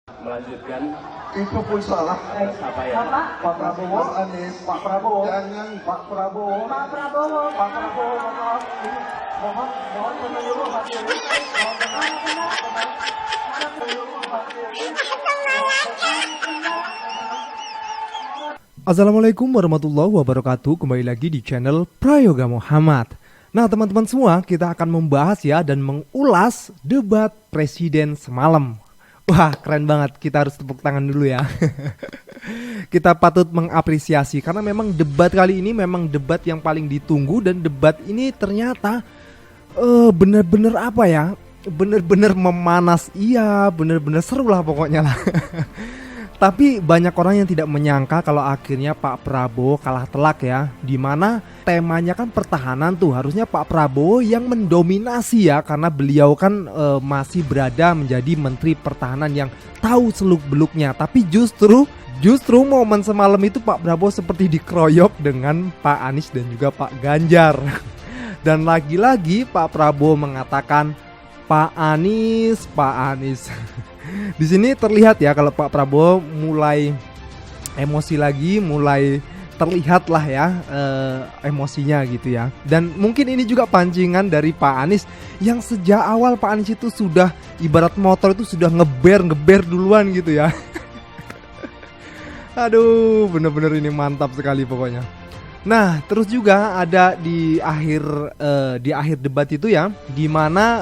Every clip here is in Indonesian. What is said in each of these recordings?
Melanjutkan Itu pun salah. apa ya? Pak Prabowo, Anies, Pak Prabowo, jangan Pak Prabowo, Pak Prabowo, Pak Prabowo, mohon menyuruh Pak Firly, Assalamualaikum warahmatullahi wabarakatuh. Kembali lagi di channel Prayoga Muhammad. Nah teman-teman semua, kita akan membahas ya dan mengulas debat presiden semalam. Wah keren banget, kita harus tepuk tangan dulu ya. Kita patut mengapresiasi karena memang debat kali ini memang debat yang paling ditunggu. Dan debat ini ternyata bener-bener apa ya, bener-bener memanas. Iya bener-bener seru lah pokoknya lah. Tapi banyak orang yang tidak menyangka kalau akhirnya Pak Prabowo kalah telak ya. Dimana temanya kan pertahanan tuh, harusnya Pak Prabowo yang mendominasi ya. Karena beliau kan masih berada menjadi Menteri Pertahanan yang tahu seluk-beluknya. Tapi justru momen semalam itu Pak Prabowo seperti dikeroyok dengan Pak Anies dan juga Pak Ganjar. Dan lagi-lagi Pak Prabowo mengatakan Pak Anies. Di sini terlihat ya kalau Pak Prabowo mulai emosi lagi, mulai terlihat lah ya emosinya gitu ya. Dan mungkin ini juga pancingan dari Pak Anies yang sejak awal Pak Anies itu sudah ibarat motor itu sudah ngeber duluan gitu ya. Aduh, bener-bener ini mantap sekali pokoknya. Nah, terus juga ada di akhir debat itu ya, di mana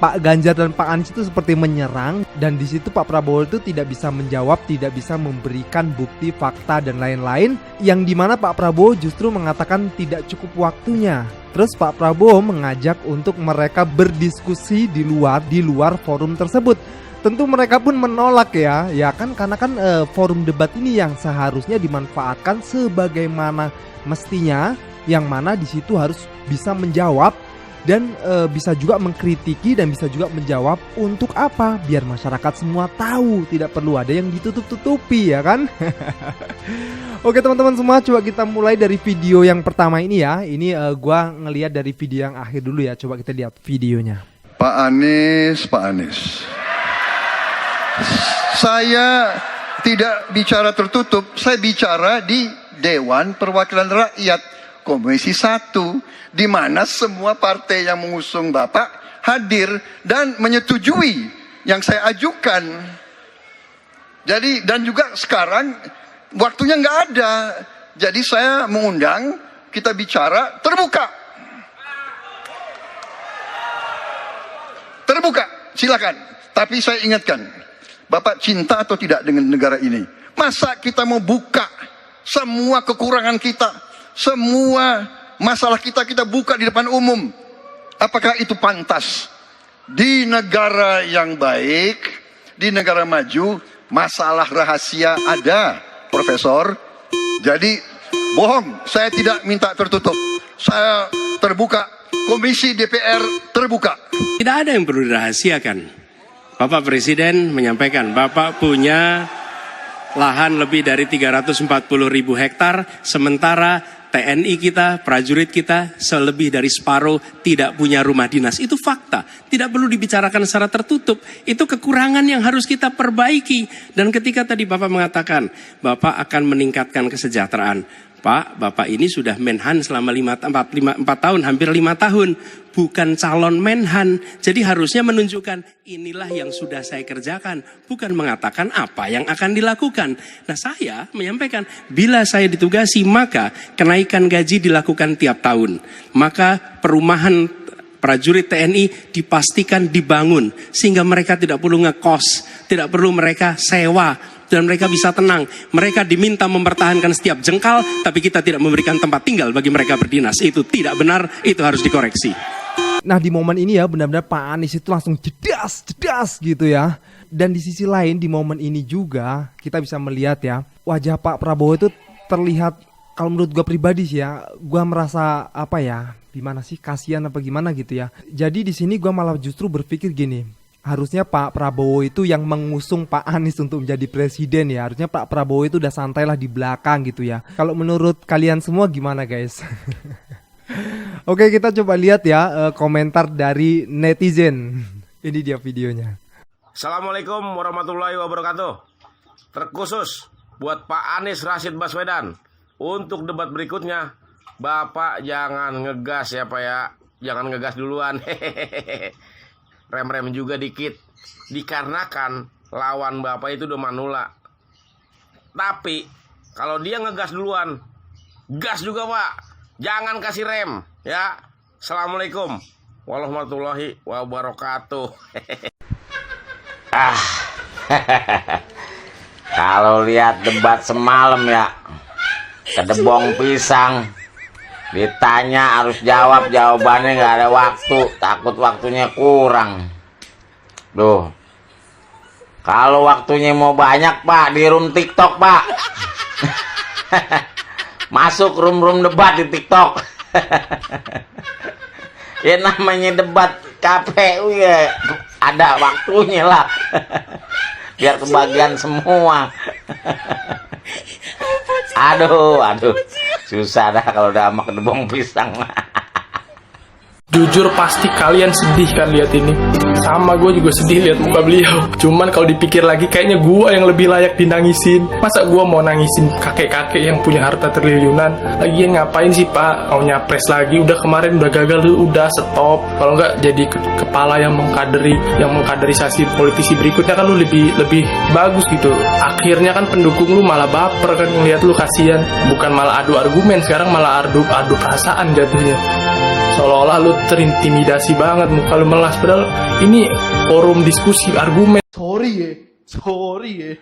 Pak Ganjar dan Pak Anies itu seperti menyerang, dan di situ Pak Prabowo itu tidak bisa menjawab, tidak bisa memberikan bukti, fakta dan lain-lain, yang dimana Pak Prabowo justru mengatakan tidak cukup waktunya. Terus Pak Prabowo mengajak untuk mereka berdiskusi di luar forum tersebut. Tentu mereka pun menolak ya kan, karena kan forum debat ini yang seharusnya dimanfaatkan sebagaimana mestinya, yang mana di situ harus bisa menjawab dan bisa juga mengkritiki dan bisa juga menjawab untuk apa? Biar masyarakat semua tahu, tidak perlu ada yang ditutup-tutupi ya kan? Oke teman-teman semua, coba kita mulai dari video yang pertama ini ya. Ini gua ngelihat dari video yang akhir dulu ya. Coba kita lihat videonya. Pak Anies. Saya tidak bicara tertutup, saya bicara di Dewan Perwakilan Rakyat Komisi 1, di mana semua partai yang mengusung Bapak hadir dan menyetujui yang saya ajukan. Jadi dan juga sekarang waktunya nggak ada, jadi saya mengundang kita bicara terbuka, silakan. Tapi saya ingatkan, Bapak cinta atau tidak dengan negara ini? Masa kita mau buka semua kekurangan kita, semua masalah kita buka di depan umum? Apakah itu pantas? Di negara yang baik, di negara maju, masalah rahasia ada, Profesor. Jadi bohong, saya tidak minta tertutup. Saya terbuka, Komisi DPR terbuka. Tidak ada yang perlu dirahasiakan. Bapak Presiden menyampaikan Bapak punya lahan lebih dari 340.000 hektar, sementara TNI kita, prajurit kita selebih dari separuh tidak punya rumah dinas. Itu fakta, tidak perlu dibicarakan secara tertutup. Itu kekurangan yang harus kita perbaiki. Dan ketika tadi Bapak mengatakan Bapak akan meningkatkan kesejahteraan, Pak, Bapak ini sudah Menhan selama 4 tahun, hampir 5 tahun. Bukan calon Menhan. Jadi harusnya menunjukkan inilah yang sudah saya kerjakan. Bukan mengatakan apa yang akan dilakukan. Nah saya menyampaikan, bila saya ditugasi maka kenaikan gaji dilakukan tiap tahun. Maka perumahan prajurit TNI dipastikan dibangun. Sehingga mereka tidak perlu ngekos, tidak perlu mereka sewa. Dan mereka bisa tenang. Mereka diminta mempertahankan setiap jengkal, tapi kita tidak memberikan tempat tinggal bagi mereka berdinas. Itu tidak benar, itu harus dikoreksi. Nah di momen ini ya benar-benar Pak Anies itu langsung jedas gitu ya. Dan di sisi lain di momen ini juga kita bisa melihat ya, wajah Pak Prabowo itu terlihat, kalau menurut gue pribadi sih ya, gue merasa apa ya, gimana sih, kasihan apa gimana gitu ya. Jadi di sini gue malah justru berpikir gini, harusnya Pak Prabowo itu yang mengusung Pak Anies untuk menjadi presiden ya. Harusnya Pak Prabowo itu udah santailah di belakang gitu ya. Kalau menurut kalian semua gimana guys? Oke, kita coba lihat ya komentar dari netizen. Ini dia videonya. Assalamualaikum warahmatullahi wabarakatuh. Terkhusus buat Pak Anies Rashid Baswedan, untuk debat berikutnya Bapak jangan ngegas ya Pak ya. Jangan ngegas duluan. Rem-rem juga dikit. Dikarenakan lawan Bapak itu udah manula. Tapi kalau dia ngegas duluan, gas juga Pak. Jangan kasih rem ya. Assalamualaikum warahmatullahi wabarakatuh. Kalau lihat debat semalam ya, kedebong pisang, ditanya harus jawab, jawabannya nggak ada waktu, takut waktunya kurang. Duh, kalau waktunya mau banyak Pak, di room TikTok Pak. Masuk room debat di TikTok. Ya namanya debat KPU ya, ada waktunya lah. Biar kebagian semua. Aduh, susah dah kalau udah sama kedebong pisang. Jujur pasti kalian sedih kan lihat ini. Sama gue juga sedih lihat muka beliau. Cuman kalau dipikir lagi kayaknya gue yang lebih layak dinangisin. Masa gue mau nangisin kakek-kakek yang punya harta triliunan? Lagian ngapain sih Pak? Mau nyapres lagi? Udah kemarin udah gagal tuh, udah stop. Kalau nggak jadi kepala yang mengkaderisasi politisi berikutnya kan lu lebih bagus gitu. Akhirnya kan pendukung lu malah baper kan ngeliat lu, kasihan. Bukan malah adu argumen, sekarang malah adu perasaan jatuhnya. Seolah-olah lu terintimidasi banget, muka lu melas, padahal ini forum diskusi argumen. Sorry ya.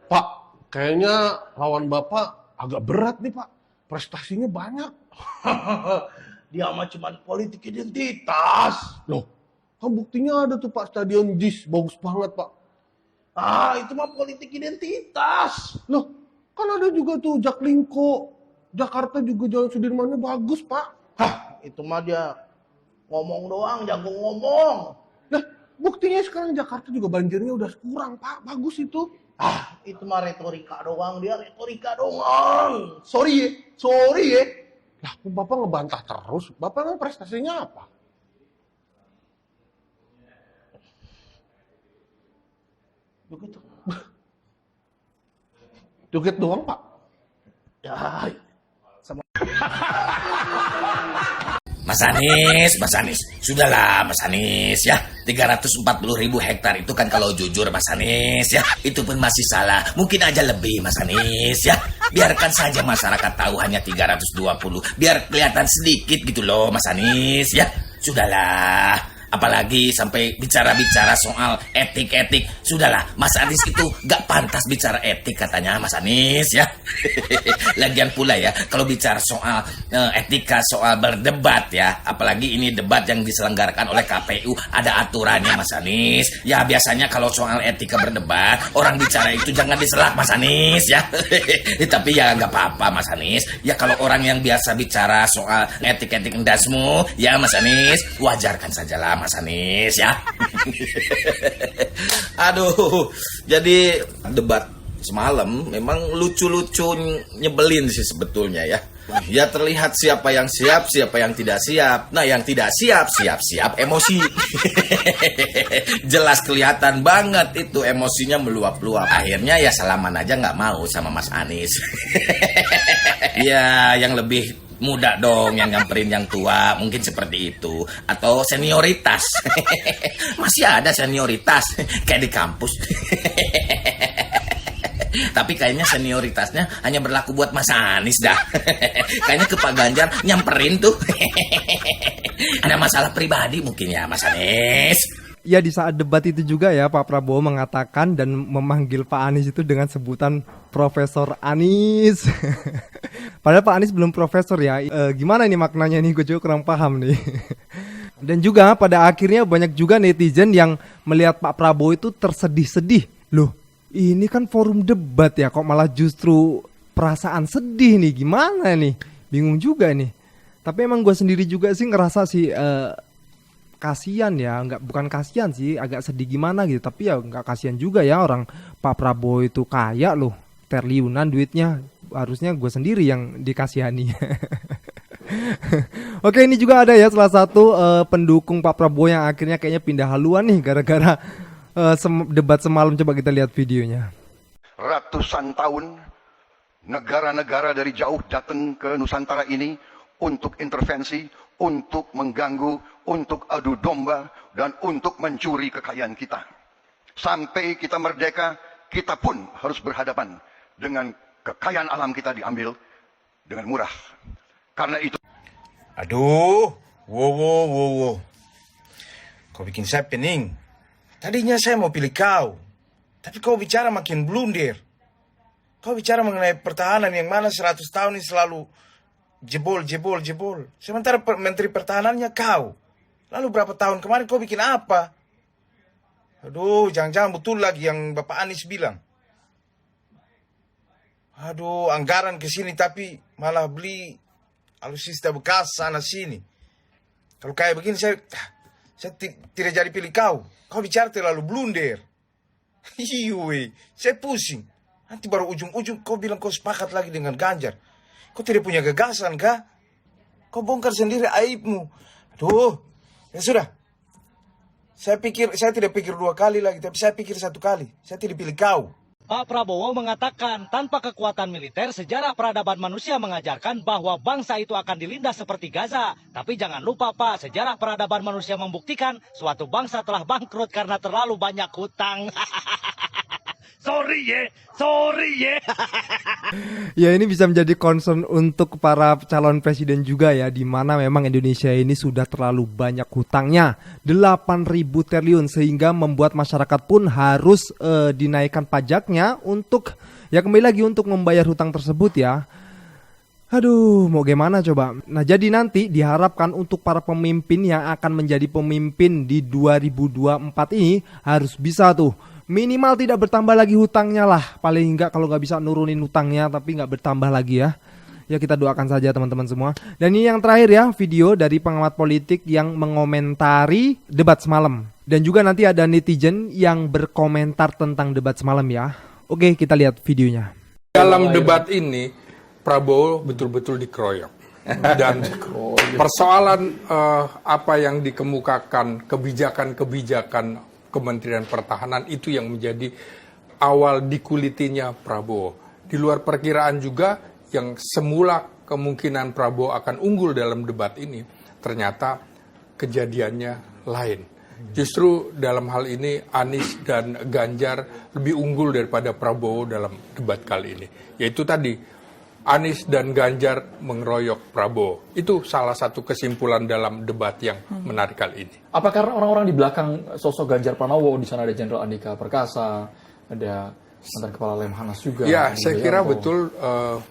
Pak, kayaknya lawan Bapak agak berat nih Pak. Prestasinya banyak. Dia mah cuman politik identitas. Loh, kan buktinya ada tuh Pak, Stadion JIS, bagus banget Pak. Itu mah politik identitas. Loh, kan ada juga tuh Jaklingko. Jakarta juga Jalan Sudirmannya bagus Pak. Itu mah dia ngomong doang, jago ngomong. Nah, buktinya sekarang Jakarta juga banjirnya udah kurang, Pak. Bagus itu. Itu mah retorika doang, dia retorika doang. Sorry ya. Lah, kok Bapak ngebantah terus? Bapak emang prestasinya apa? Joget doang, Pak. Ya, Mas Anies, sudahlah Mas Anies ya, 340.000 hektar itu kan kalau jujur Mas Anies ya, itu pun masih salah, mungkin aja lebih Mas Anies ya, biarkan saja masyarakat tahu hanya 320, biar kelihatan sedikit gitu loh Mas Anies ya, sudahlah. Apalagi sampai bicara-bicara soal etik-etik. Sudahlah, Mas Anies itu gak pantas bicara etik katanya Mas Anies ya. Lagian pula ya, kalau bicara soal etika, soal berdebat ya, apalagi ini debat yang diselenggarakan oleh KPU, ada aturannya Mas Anies. Ya biasanya kalau soal etika berdebat, orang bicara itu jangan diselak Mas Anies ya. Tapi ya gak apa-apa Mas Anies. Ya kalau orang yang biasa bicara soal etik-etik endasmu, ya Mas Anies, wajarkan sajalah Mas Anies ya. Aduh, jadi debat semalam memang lucu-lucu, nyebelin sih sebetulnya ya. Ya terlihat siapa yang siap, siapa yang tidak siap. Nah yang tidak siap emosi. Jelas kelihatan banget itu emosinya meluap-luap. Akhirnya ya salaman aja nggak mau sama Mas Anies. Ya yang lebih muda dong yang nyamperin yang tua, mungkin seperti itu. Atau senioritas. Masih ada senioritas kayak di kampus. Tapi kayaknya senioritasnya hanya berlaku buat Mas Anies dah. Kayaknya ke Pak Ganjar nyamperin tuh. Ada masalah pribadi mungkin ya Mas Anies. Ya di saat debat itu juga ya Pak Prabowo mengatakan dan memanggil Pak Anies itu dengan sebutan Profesor Anies. Padahal Pak Anies belum profesor ya. Gimana ini maknanya nih, gue juga kurang paham nih. Dan juga pada akhirnya banyak juga netizen yang melihat Pak Prabowo itu tersedih-sedih. Loh, ini kan forum debat ya, kok malah justru perasaan sedih nih, gimana nih? Bingung juga nih. Tapi emang gue sendiri juga sih ngerasa sih kasihan ya, bukan kasihan sih, agak sedih gimana gitu. Tapi ya nggak kasihan juga ya, orang Pak Prabowo itu kaya loh, triliunan duitnya, harusnya gue sendiri yang dikasihani. Oke, ini juga ada ya salah satu pendukung Pak Prabowo yang akhirnya kayaknya pindah haluan nih gara-gara debat semalam. Coba kita lihat videonya. Ratusan tahun negara-negara dari jauh datang ke Nusantara ini untuk intervensi, untuk mengganggu, untuk adu domba, dan untuk mencuri kekayaan kita. Sampai kita merdeka, kita pun harus berhadapan dengan kekayaan alam kita diambil dengan murah. Karena itu... Aduh, wow. Kau bikin saya pening. Tadinya saya mau pilih kau, tapi kau bicara makin blunder. Kau bicara mengenai pertahanan yang mana 100 tahun ini selalu jebol. Sementara Menteri Pertahanannya kau. Lalu berapa tahun kemarin kau bikin apa? Aduh, jangan-jangan betul lagi yang Bapak Anies bilang. Aduh, anggaran ke sini tapi malah beli alutsista bekas sana sini. Kalau kayak begini saya tidak jadi pilih kau. Kau bicara terlalu blunder. Hiui, saya pusing. Nanti baru ujung-ujung kau bilang kau sepakat lagi dengan Ganjar. Kau tidak punya gagasan kah? Kau bongkar sendiri aibmu. Aduh, ya sudah. Saya tidak pikir 2 kali lagi, tapi saya pikir 1 kali. Saya tidak pilih kau. Pak Prabowo mengatakan tanpa kekuatan militer, sejarah peradaban manusia mengajarkan bahwa bangsa itu akan dilindas seperti Gaza. Tapi jangan lupa Pak, sejarah peradaban manusia membuktikan suatu bangsa telah bangkrut karena terlalu banyak hutang. Sorry ye. Ya, ini bisa menjadi concern untuk para calon presiden juga ya, di mana memang Indonesia ini sudah terlalu banyak hutangnya, 8.000 triliun, sehingga membuat masyarakat pun harus dinaikkan pajaknya untuk ya kembali lagi untuk membayar hutang tersebut ya. Aduh, mau gimana coba. Nah, jadi nanti diharapkan untuk para pemimpin yang akan menjadi pemimpin di 2024 ini harus bisa tuh minimal tidak bertambah lagi hutangnya lah. Paling enggak kalau nggak bisa nurunin hutangnya tapi nggak bertambah lagi ya. Ya kita doakan saja teman-teman semua. Dan ini yang terakhir ya, video dari pengamat politik yang mengomentari debat semalam. Dan juga nanti ada netizen yang berkomentar tentang debat semalam ya. Oke, kita lihat videonya. Dalam debat ini Prabowo betul-betul dikeroyok. Dan persoalan apa yang dikemukakan, kebijakan Kementerian Pertahanan itu yang menjadi awal dikulitinya Prabowo. Di luar perkiraan juga yang semula kemungkinan Prabowo akan unggul dalam debat ini, ternyata kejadiannya lain. Justru dalam hal ini Anies dan Ganjar lebih unggul daripada Prabowo dalam debat kali ini. Yaitu tadi Anies dan Ganjar mengeroyok Prabowo. Itu salah satu kesimpulan dalam debat yang menarik kali ini. Apa karena orang-orang di belakang sosok Ganjar Pranowo, di sana ada Jenderal Andika Perkasa, ada mantan Kepala Lemhanas juga? Ya, saya kira betul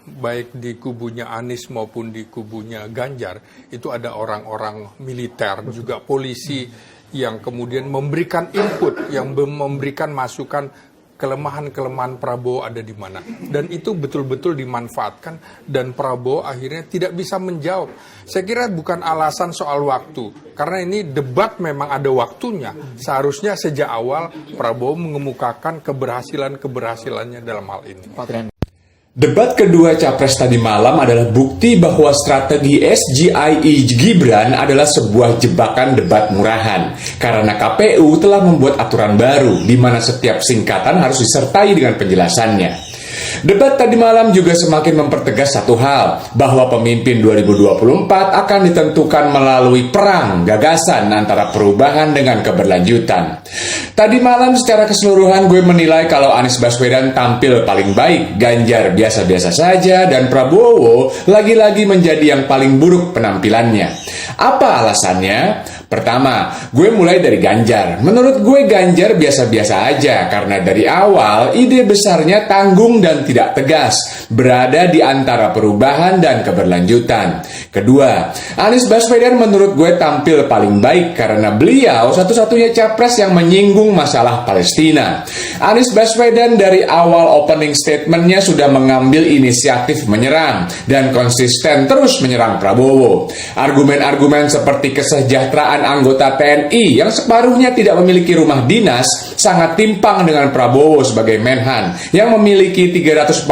baik di kubunya Anies maupun di kubunya Ganjar itu ada orang-orang militer, juga polisi yang kemudian memberikan input, yang memberikan masukan kelemahan-kelemahan Prabowo ada di mana. Dan itu betul-betul dimanfaatkan dan Prabowo akhirnya tidak bisa menjawab. Saya kira bukan alasan soal waktu. Karena ini debat memang ada waktunya. Seharusnya sejak awal Prabowo mengemukakan keberhasilannya dalam hal ini. Debat kedua Capres tadi malam adalah bukti bahwa strategi SGIE Gibran adalah sebuah jebakan debat murahan. Karena KPU telah membuat aturan baru di mana setiap singkatan harus disertai dengan penjelasannya. Debat tadi malam juga semakin mempertegas satu hal, bahwa pemimpin 2024 akan ditentukan melalui perang gagasan antara perubahan dengan keberlanjutan. Tadi malam secara keseluruhan gue menilai kalau Anies Baswedan tampil paling baik, Ganjar biasa-biasa saja, dan Prabowo lagi-lagi menjadi yang paling buruk penampilannya. Apa alasannya? Pertama, gue mulai dari Ganjar. Menurut gue Ganjar biasa-biasa aja karena dari awal ide besarnya tanggung dan tidak tegas, berada di antara perubahan dan keberlanjutan. Kedua, Anies Baswedan menurut gue tampil paling baik karena beliau satu-satunya capres yang menyinggung masalah Palestina. Anies Baswedan dari awal opening statementnya sudah mengambil inisiatif menyerang dan konsisten terus menyerang Prabowo. Argumen-argumen seperti kesejahteraan pemberitaan anggota TNI yang separuhnya tidak memiliki rumah dinas sangat timpang dengan Prabowo sebagai Menhan yang memiliki 340.000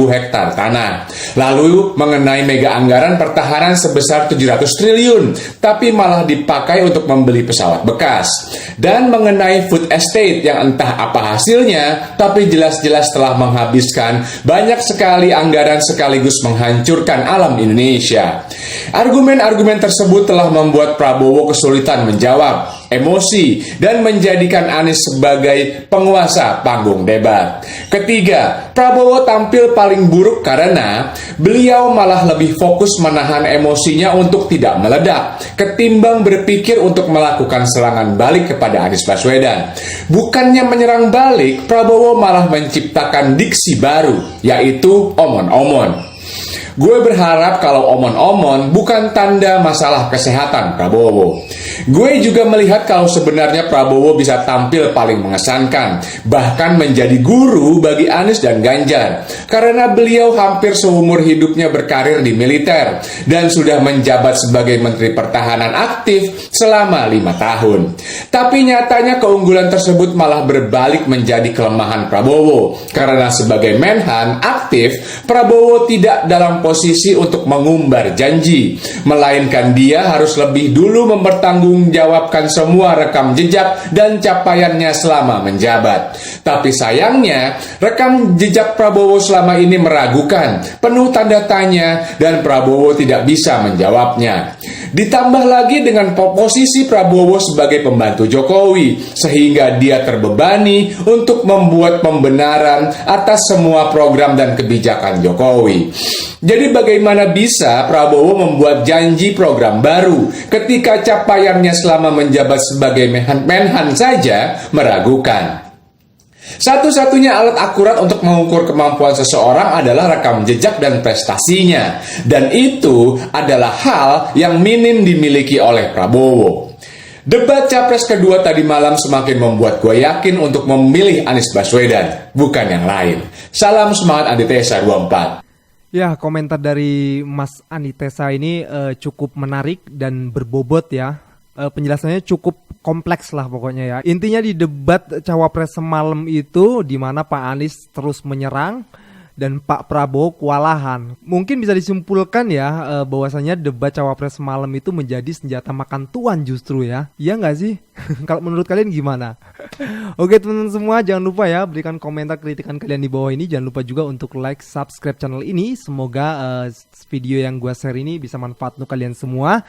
hektar tanah. Lalu mengenai mega anggaran pertahanan sebesar 700 triliun, tapi malah dipakai untuk membeli pesawat bekas. Dan mengenai food estate yang entah apa hasilnya, tapi jelas-jelas telah menghabiskan banyak sekali anggaran sekaligus menghancurkan alam Indonesia. Argumen-argumen tersebut telah membuat Prabowo kesulitan menjawab, emosi, dan menjadikan Anies sebagai penguasa panggung debat. Ketiga, Prabowo tampil paling buruk karena beliau malah lebih fokus menahan emosinya untuk tidak meledak, ketimbang berpikir untuk melakukan serangan balik kepada Anies Baswedan. Bukannya menyerang balik, Prabowo malah menciptakan diksi baru, yaitu omon-omon. Gue berharap kalau omon-omon bukan tanda masalah kesehatan Prabowo. Gue juga melihat kalau sebenarnya Prabowo bisa tampil paling mengesankan, bahkan menjadi guru bagi Anies dan Ganjar, karena beliau hampir seumur hidupnya berkarir di militer dan sudah menjabat sebagai Menteri Pertahanan aktif selama 5 tahun. Tapi nyatanya keunggulan tersebut malah berbalik menjadi kelemahan Prabowo, karena sebagai Menhan aktif, Prabowo tidak dalam posisi untuk mengumbar janji, melainkan dia harus lebih dulu mempertanggungjawabkan semua rekam jejak dan capaiannya selama menjabat. Tapi sayangnya, rekam jejak Prabowo selama ini meragukan, penuh tanda tanya, dan Prabowo tidak bisa menjawabnya. Ditambah lagi dengan posisi Prabowo sebagai pembantu Jokowi, sehingga dia terbebani untuk membuat pembenaran atas semua program dan kebijakan Jokowi. Jadi bagaimana bisa Prabowo membuat janji program baru ketika capaiannya selama menjabat sebagai Menhan saja meragukan? Satu-satunya alat akurat untuk mengukur kemampuan seseorang adalah rekam jejak dan prestasinya. Dan itu adalah hal yang minim dimiliki oleh Prabowo. Debat Capres kedua tadi malam semakin membuat gue yakin untuk memilih Anies Baswedan, bukan yang lain. Salam semangat Antitesa 24. Ya, komentar dari Mas Antitesa ini cukup menarik dan berbobot ya. Penjelasannya cukup kompleks lah pokoknya ya. Intinya di debat Cawapres semalam itu di mana Pak Anies terus menyerang dan Pak Prabowo kewalahan. Mungkin bisa disimpulkan ya bahwasanya debat Cawapres semalam itu menjadi senjata makan tuan justru ya. Iya nggak sih? Kalau menurut kalian gimana? Oke teman-teman semua, jangan lupa ya berikan komentar kritikan kalian di bawah ini. Jangan lupa juga untuk like, subscribe channel ini. Semoga video yang gue share ini bisa manfaat untuk kalian semua.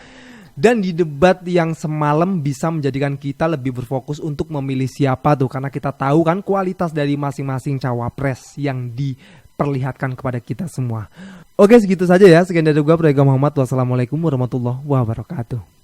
Dan di debat yang semalam bisa menjadikan kita lebih berfokus untuk memilih siapa tuh. Karena kita tahu kan kualitas dari masing-masing cawapres yang diperlihatkan kepada kita semua. Oke, segitu saja ya. Sekian dari gue, Prayoga Muhammad. Wassalamualaikum warahmatullahi wabarakatuh.